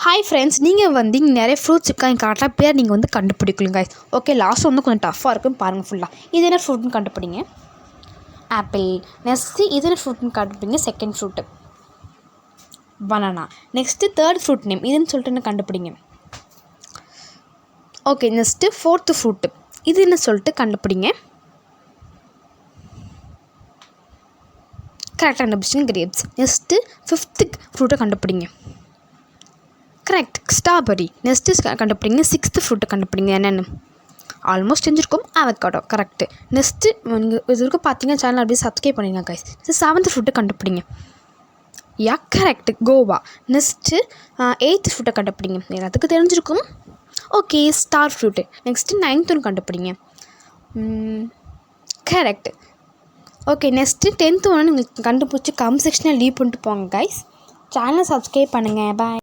Hi friends, நீங்கள் இங்கே நிறைய ஃப்ரூட்ஸ் இருக்காங்க காட்டலாம் பேர் நீங்கள் கண்டுபிடிக்கலும் கைஸ். ஓகே, லாஸ்ட் கொஞ்சம் டஃப்பாக இருக்குன்னு பாருங்கள் ஃபுல்லாக. இது என்ன ஃப்ரூட்னு கண்டுபிடிங்க. ஆப்பிள். நெக்ஸ்ட்டு இது என்ன ஃப்ரூட்னு கண்டுபிடிங்க. Second fruit banana. Next third fruit name இதுன்னு சொல்லிட்டு என்ன கண்டுபிடிங்க. ஓகே, நெக்ஸ்ட்டு ஃபோர்த்து ஃப்ரூட்டு இது என்ன சொல்லிட்டு கண்டுபிடிங்க. கரெக்டாக கண்டுபிடிச்சிங்க, கிரேப்ஸ். நெக்ஸ்ட்டு ஃபிஃப்த்து ஃப்ரூட்டை கண்டுபிடிங்க. Correct, strawberry. நெக்ஸ்ட்டு கண்டுபிடிங்க. சிக்ஸ்த்து ஃப்ரூட்டை கண்டுபிடிங்க என்னென்னு. ஆல்மோஸ்ட் தெரிஞ்சிருக்கும், அவகேடோ. கரெக்டு. நெக்ஸ்ட்டு நீங்கள் இது வரைக்கும் பார்த்தீங்கன்னா சேனல் அப்படியே சப்ஸ்கிரைப் பண்ணிடுங்க கைஸ். செவன்த் ஃப்ரூட்டை கண்டுபிடிங்க. யா, கரெக்டு, கோவா. நெக்ஸ்ட்டு எயித்து ஃப்ரூட்டை கண்டுபிடிங்க. எல்லாத்துக்கும் தெரிஞ்சிருக்கும். Okay, star fruit. Next ninth ஒன்று கண்டுபிடிங்க. கரெக்டு. ஓகே, நெக்ஸ்ட்டு 10th ஒன்று நீங்கள் கண்டுபிடிச்சி கமெண்ட் செக்ஷனில் லீவ் பண்ணிட்டு போங்க கைஸ். சேனலை சப்ஸ்கிரைப் பண்ணுங்கள். பாய்.